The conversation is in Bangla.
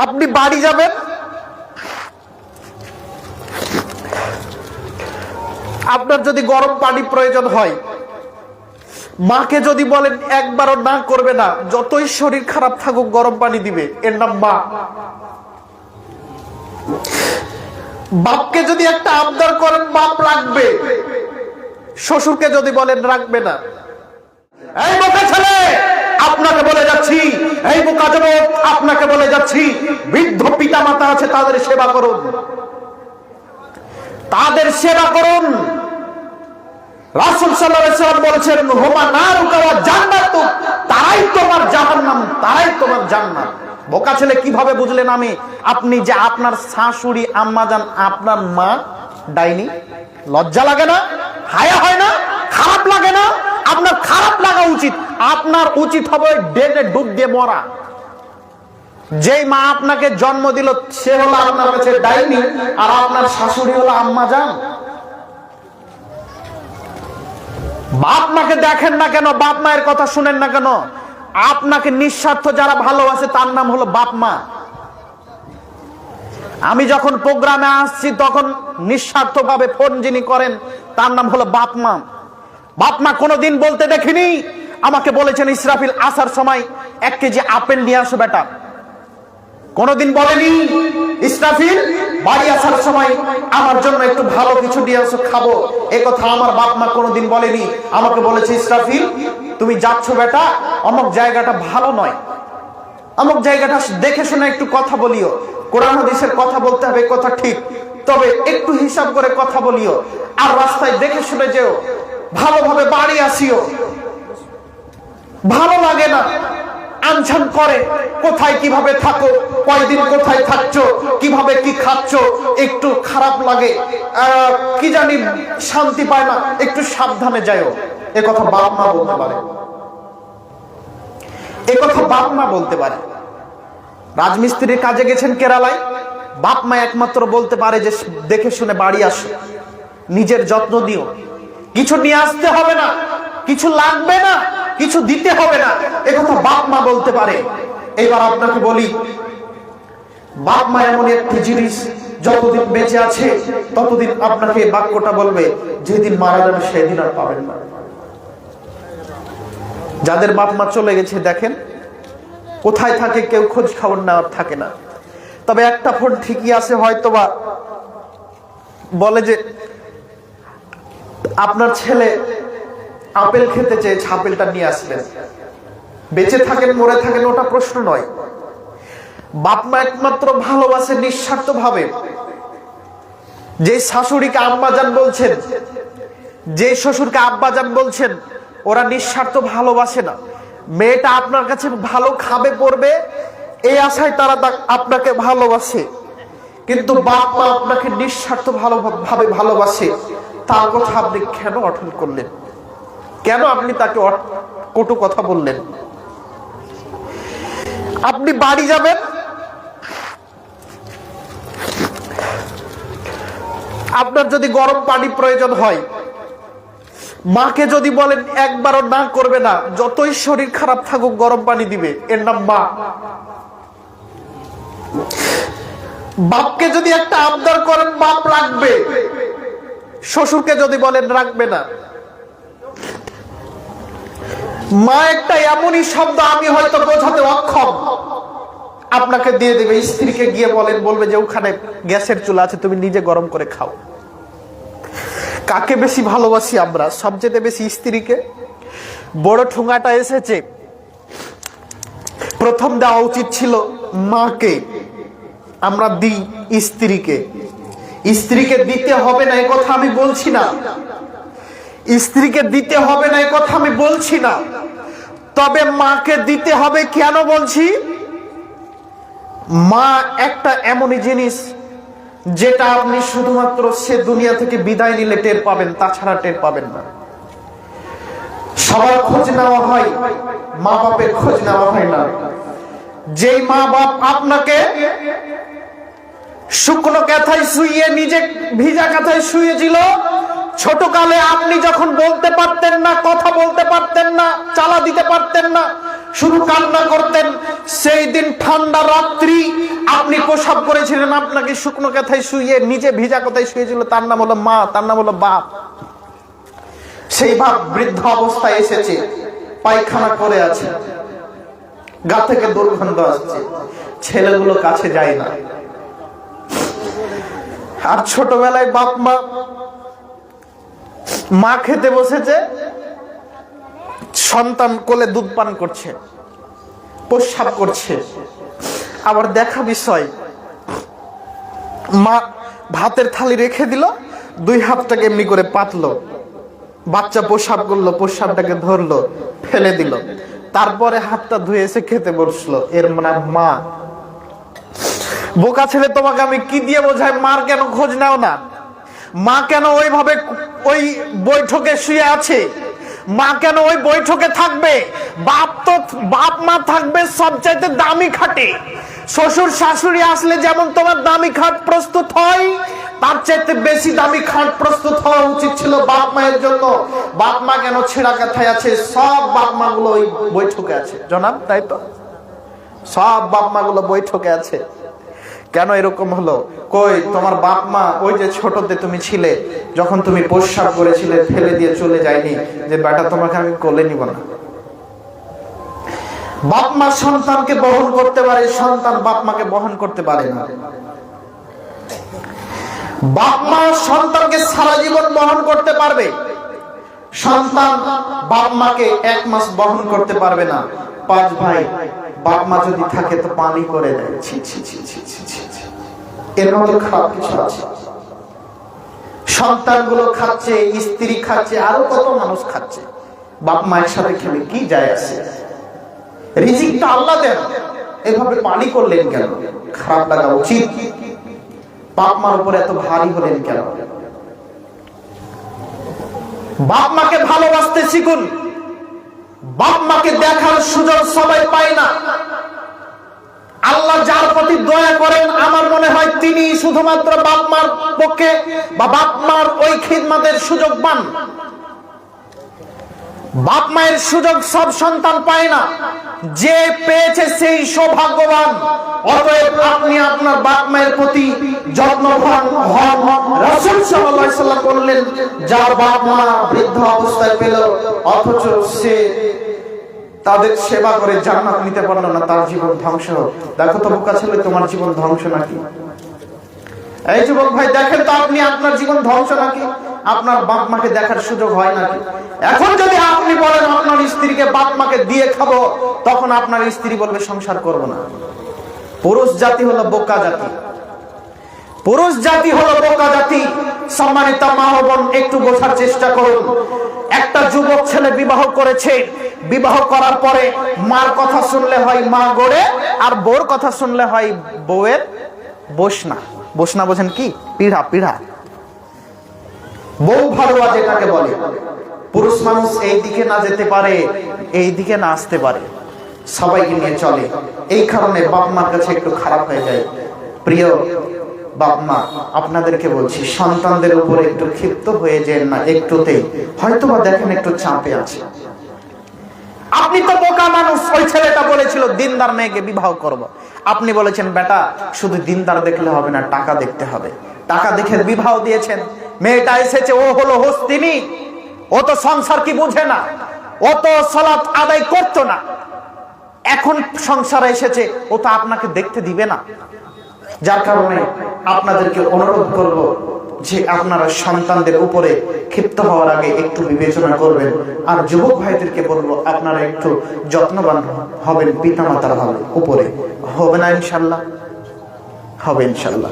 আপনি বাড়ি যাবেন, আপনার যদি গরম পানি প্রয়োজন হয়, মাকে যদি বলেন একবারও না করবে না, যতই শরীর খারাপ থাকুক গরম পানি দিবে, এর নাম মা। বাপকে যদি একটা আবদার করেন বাপ রাখবে, শ্বশুরকে যদি বলেন রাখবে না। এই বোকা ছেলে আপনাকে বলে যাচ্ছি, এই বোকা যুবক আপনাকে বলে যাচ্ছি, বৃদ্ধ পিতা মাতা আছে, তাদের সেবা করুন, তাদের সেবা করুন। রাসূল সাল্লাল্লাহু আলাইহি ওয়াসাল্লাম বলেছেন, হুমা নারুকা ওয়া জান্নাতুক, তারাই তোমার জাহান্নাম, তারাই তোমার জান্নাত। বোকা ছেলে কিভাবে বুঝলেন আমি? আপনি যে আপনার শাশুড়ি আম্মাজান আপনার মা ডাইনি, লজ্জা লাগে না? হায়া হয় না? খারাপ লাগে না? আপনার খারাপ লাগা উচিত। আপনার উচিত হবে ডেনে ডুব দিয়ে মরা। যেই মা আপনাকে জন্ম দিল সে হলো আপনার কাছে ডাইনি, আর আপনার শাশুড়ি হলো আম্মাজান। বাপ মাকে দেখেন না কেন? বাপ মায়ের কথা শুনেন না কেন? আপনাকে নিঃস্বার্থ যারা ভালোবাসে তার নাম হলো বাপ মা। আমি যখন প্রোগ্রামে আসছি তখন নিঃস্বার্থ ভাবে ফোন যিনি করেন তার নাম হলো বাপ মা। বাপ মা কোনোদিন বলতে দেখিনি। আমাকে বলেছেন ইসরাফিল আসার সময় 1 কেজি আপেল নিয়ে আসো বেটা, কোনোদিন বলেনি ইসরাফিল বাড়ি আসার সময় আমার জন্য একটু ভালো কিছু নিয়ে আসো খাবো, এই কথা আমার বাপ মা কোনোদিন বলেনি। আমাকে বলেছে ইসরাফিল তুমি যাচ্ছ বেটা, অমুক জায়গাটা ভালো নয়, অমুক জায়গাটা দেখে শুনে একটু কথা বলিও, কোরআন হাদিসের কথা বলতে হবে কথা ঠিক, তবে একটু হিসাব করে কথা বলিও, আর রাস্তায় দেখে শুনে যেও, ভালোভাবে বাড়ি আসিও। ভালো লাগে না, আনছান করে, কোথায় কিভাবে থাকো, কয়দিন কোথায় থাকছো, কিভাবে কি খাচ্ছ, একটু খারাপ লাগে, কি জানি শান্তি পায় না, একটু সাবধানে যাও। এ কথা বাপ মা বলতে পারে, এ কথা বাপ মা বলতে পারে। রাজমিস্ত্রির কাজে গেছেন কেরালায়, বাপ মা একমাত্র বলতে পারে যে দেখে শুনে বাড়ি আসো, নিজের যত্ন দিও, কিছু নিয়ে আসতে হবে না, কিছু লাগবে না, কিছু দিতে হবে না, এ কথা বাপ মা বলতে পারে। এবার আপনাকে বলি, বাপ মা এমন একটি জিনিস, যতদিন বেঁচে আছে ততদিন আপনাকে বাক্যটা বলবে, যেদিন মারা যাবে সেদিন আর পাবেন না। যাদের বাপ মা চলে গেছে দেখেন কোথায় থাকে কেউ খোঁজ খবর নেওয়ার থাকে না। তবে একটা ফোন ঠিকই আছে, হয়তোবা বলে যে আপনার ছেলে আপেল খেতে চেয়েছে, আপেলটা নিয়ে আসবেন। বেঁচে থাকেন মরে থাকেন ওটা প্রশ্ন নয়। বাপ মা একমাত্র ভালোবাসে নিঃস্বার্থ ভাবে। যে শাশুড়িকে আম্মাজান বলছেন, যে শ্বশুরকে আব্বাজান বলছেন, ওরা নিঃস্বার্থ ভালোবাসে না। মেয়েটা আপনার কাছে ভালো খাবে পড়বে এই আশায় তারা আপনাকে ভালোবাসে, কিন্তু বাপ মা আপনাকে নিঃস্বার্থ ভাবে ভালোবাসে। তার কথা আপনি কেন অটল করলেন? কেন আপনি তাকে কটু কথা বললেন? আপনি বাড়ি যাবেন, আপনার যদি গরম পানি প্রয়োজন হয়, মাকে যদি বলেন একবারও না করবে না, যতই শরীর খারাপ থাকুক গরম পানি দিবে, এর নাম মা। বাপকে যদি একটা আবদার করেন বাপ রাখবে, শ্বশুরকে যদি বলেন রাখবে না। মা একটা এমনই শব্দ আমি হয়তো বোঝাতে অক্ষম, আপনাকে দিয়ে দেবে। স্ত্রীকে গিয়ে বলবে যে ওখানে গ্যাসের চুলা আছে, তুমি নিজে গরম করে খাও। কাকে বেশি ভালোবাসি আমরা? সবচেয়ে বেশি স্ত্রীকে। বড় ঠুঙাটা এসেছে, প্রথম দেওয়া উচিত ছিল মাকে, আমরা দিই স্ত্রীকে। স্ত্রীকে দিতে হবে না এ কথা আমি বলছি না, স্ত্রীকে দিতে হবে না এ কথা আমি বলছি না, তবে মাকে দিতে হবে। কেন বলছি? মা একটা এমনই জিনিস যেটা আপনি শুধুমাত্র সে দুনিয়া থেকে বিদায় নিলে টের পাবেন, তাছাড়া টের পাবেন না। সবার খোঁজ নেওয়া হয়, মা বাপের খোঁজ নেওয়া হয় না। যেই মা বাপ আপনাকে শুকনো কাঁথায় শুইয়ে, নিজে ভিজা কাঁথায় শুয়েছিল, ছোটকালে আপনি যখন বলতে পারতেন না, কথা বলতে পারতেন না, চালা দিতে পারতেন না, শুধু কান্না করতেন, সেই দিন ঠান্ডা রাত্রি প্রসাব করেছিলেন, আপনাকে শুকনো কথায় শুয়ে নিজে ভিজা কথায় শুয়েছিল, তার নাম হলো মা, তার নাম হলো বাপ। সেই বাপ বৃদ্ধ অবস্থায় এসেছে, পায়খানা করে আছে, গা থেকে দুর্গন্ধ আসছে, ছেলেগুলো কাছে যায় না। আর ছোটবেলায় বাপ মা খেতে বসেছে, সন্তান কোলে দুধ পান করছে, প্রস্রাব করছে। আবার দেখা বিষয়, মা ভাতের থালি রেখে দিল, দুই হাতটাকে এমনি করে পাতলো, বাচ্চা প্রস্রাব করলো, প্রস্রাবটাকে ধরলো, ফেলে দিল, তারপরে হাতটা ধুয়ে এসে খেতে বসলো। এর মানে মা। বোকা ছেলে, তোমাকে আমি কি দিয়ে বোঝাই? মার কেন খোঁজ নাও না? মা কেন ওইভাবে ওই বৈঠকে শুয়ে আছে? মা কেন ওই বৈঠকে থাকবে? বাপ মা থাকবে সবচাইতে দামি খাটে। শ্বশুর শাশুড়ি আসলে যেমন তোমার দামি খাট প্রস্তুত হয়, তার চাইতে বেশি দামি খাট প্রস্তুত হওয়া উচিত ছিল বাপ মায়ের জন্য। বাপ মা কেন ছেঁড়া কাথায় আছে? সব বাপ মা গুলো ওই বৈঠকে আছে জনাব, তাই তো? সব বাপ মা গুলো বৈঠকে আছে। কেন এরকম হলো? কই তোমার বাপ মা ওই যে ছোটতে তুমি ছিলে, যখন তুমি প্রস্রাব করেছিলে, ফেলে দিয়ে চলে যায়নি যে বেটা তোমাকে আমি কোলে নিব না? বাপ মা সন্তানকে বহন করতে পারে, সন্তান বাপ মাকে বহন করতে পারে না। বাপ মা সন্তানকে সারা জীবন বহন করতে পারবে, সন্তান বাপ মাকে এক মাস বহন করতে পারবে না। 5 ভাই, বাপ মা যদি থাকে তো পানি করে দেয়। ছি ছি ছি ছি ছি ছি। এর মধ্যে খারাপ কিছু আছে? সন্তানগুলো খাচ্ছে, স্ত্রী খাচ্ছে, আরো কত মানুষ খাচ্ছে। বাপ মায়ের সাথে খেলে কি যায় আসে? রিজিকটা আল্লাহ দেন, এভাবে পানি করলেন কেন? খারাপ লাগা উচিত। বাপ মার উপরে এত ভারী হলেন কেন? বাপ মাকে ভালোবাসতে শিখুন। বাপ মাকে দেখার সুযোগ সবাই পায় না। আল্লাহ যার প্রতি দয়া করেন, আমার মনে হয় তিনি শুধুমাত্র বাপ মার পক্ষে বা বাপ মার ওই খিদমতের সুযোগ পান। বাপ মায়ের সুযোগ সব সন্তান পায় না, যে পেয়েছে সেই সৌভাগ্যবান। অতএব আপনি আপনার বাপ মায়ের প্রতি যত্নবান হন। রাসূল সাল্লাল্লাহু আলাইহি সাল্লাম বললেন, যার বাপ মা বৃদ্ধ অবস্থায় পেল অথচ সে তাদের সেবা করে জান্নাত নিতে পারলো না, তার জীবন ধ্বংস। দেখো তো বোকা ছেলে, তোমার জীবন ধ্বংস নাকি? এই যুবক ভাই, দেখেন তো আপনি আপনার জীবন ধ্বংস নাকি? আপনার বাপ মাকে দেখার সুযোগ হয় নাকি? এখন যদি আপনি বলেন আপনার স্ত্রীকে বাপ মাকে দিয়ে খাবো, তখন আপনার স্ত্রী বলবে সংসার করব না। পুরুষ জাতি হলো বোকা জাতি, পুরুষ জাতি হলো বোকা জাতি। সম্মানিত মা ও বোন, একটু বোঝার চেষ্টা করুন। একটা যুবক ছেলে বিবাহ করেছে, বিবাহ করার পরে মার কথা শুনলে হয় মা গড়ে, আর বউর কথা শুনলে হয় বউয়ের বসনা। বসনা বোঝেন কি? পিঢ়া। পিঢ়া, বউ ভাড়ুয়া যেটাকে বলে। পুরুষ মানুষ এই দিকে না যেতে পারে, এই দিকে না আসতে পারে, সবাইকে নিয়ে চলে। এই কারণে বাপ মার কাছে একটু খারাপ হয়ে যায়। প্রিয় বাপ মা, আপনাদেরকে বলছি, সন্তানদের উপরে একটু ক্ষিপ্ত হয়ে যেন না একটুতেই। হয়তোবা দেখেন একটু চাপে আছে। আপনি তো বোকা মানুষ। ওই ছেলেটা বলেছিল দিনদার মেয়েকে বিবাহ করব, আপনি বলেছেন বেটা শুধু দিনদার দেখলে হবে না, টাকা দেখতে হবে। টাকা দেখে বিবাহ দিয়েছেন। মেয়েটা এসেছে, ও হলো হস্তিনী, ও তো সংসার কি বুঝে না, ও তো সালাত আদায় করতো না। এখন সংসারে এসেছে, ও তো আপনাকে দেখতে দিবে না। যার কারণে আপনাদেরকে অনুরোধ করব যে আপনারা সন্তানদের উপরে ক্ষিপ্ত হওয়ার আগে একটু বিবেচনা করবেন। আর যুবক ভাইদেরকে বলবো, আপনারা একটু যত্নবান হবেন পিতামাতার উপরে। হবে না ইনশাল্লাহ? হবে ইনশাল্লাহ।